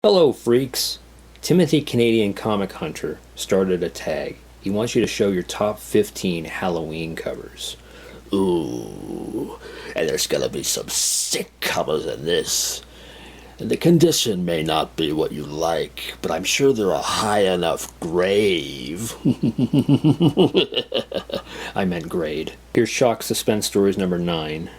Hello, freaks. Thimothe Canadian Comic Hunter started a tag. He wants you to show your top 15 Halloween covers. Ooh, and there's gonna be some sick covers in this. And the condition may not be what you like, but I'm sure they're a high enough grave. I meant grade. Here's Shock Suspense Stories number 9.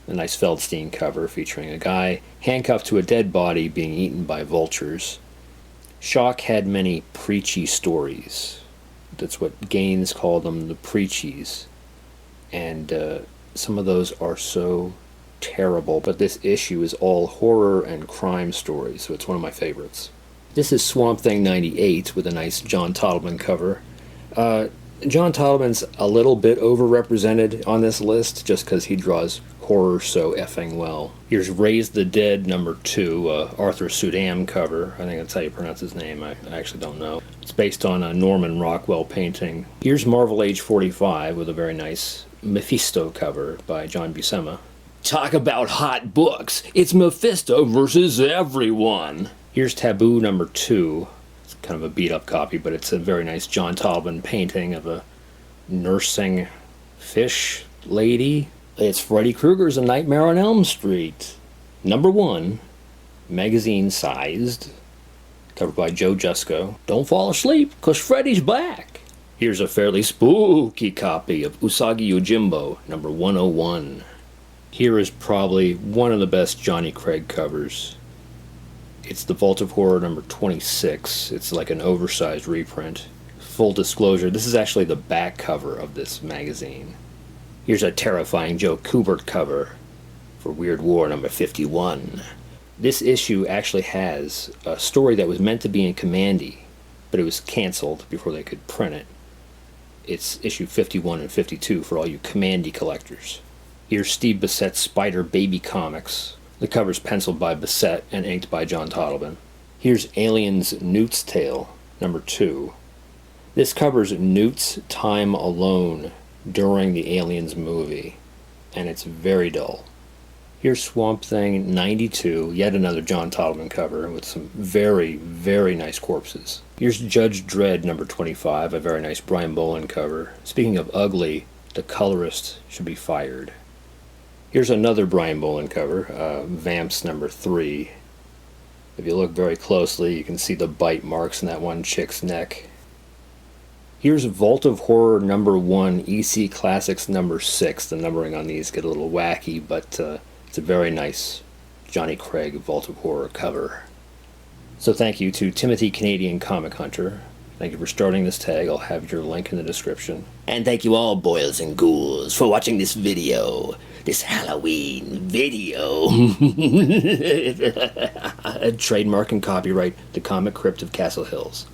A nice Feldstein cover featuring a guy handcuffed to a dead body being eaten by vultures. Shock had many preachy stories. That's what Gaines called them, the preachies. And some of those are so terrible, but this issue is all horror and crime stories, so it's one of my favorites. This is Swamp Thing 98 with a nice John Toddleman cover. John Toddleman's a little bit overrepresented on this list just because he draws horror so effing well. Here's Raise the Dead number 2, Arthur Sudam cover. I think that's how you pronounce his name. I actually don't know. It's based on a Norman Rockwell painting. Here's Marvel Age 45 with a very nice Mephisto cover by John Buscema. Talk about hot books. It's Mephisto versus everyone. Here's Taboo number 2. It's kind of a beat-up copy, but it's a very nice John Toddleman painting of a nursing fish lady. It's Freddy Krueger's A Nightmare on Elm Street. Number 1, magazine-sized, covered by Joe Jusko. Don't fall asleep, 'cause Freddy's back. Here's a fairly spooky copy of Usagi Yojimbo, number 101. Here is probably one of the best Johnny Craig covers. It's The Vault of Horror number 26. It's like an oversized reprint. Full disclosure, this is actually the back cover of this magazine. Here's a terrifying Joe Kubert cover for Weird War number 51. This issue actually has a story that was meant to be in Commandy, but it was canceled before they could print it. It's issue 51 and 52 for all you Commandy collectors. Here's Steve Bissett's Spider Baby Comics. The cover's penciled by Bissett and inked by John Toddleman. Here's Aliens Newt's Tale, number 2. This covers Newt's time alone during the Aliens movie, and it's very dull. Here's Swamp Thing 92, yet another John Toddleman cover with some very, very nice corpses. Here's Judge Dredd number 25, a very nice Brian Boland cover. Speaking of ugly, the colorist should be fired. Here's another Brian Boland cover, Vamps number 3. If you look very closely, you can see the bite marks in that one chick's neck. Here's Vault of Horror number 1, EC Classics number 6. The numbering on these get a little wacky, but it's a very nice Johnny Craig Vault of Horror cover. So thank you to Thimothe Canadian Comic Hunter. Thank you for starting this tag. I'll have your link in the description. And thank you all, boys and ghouls, for watching this video. This Halloween video. Trademark and copyright The Comic Crypt of Castle Hills.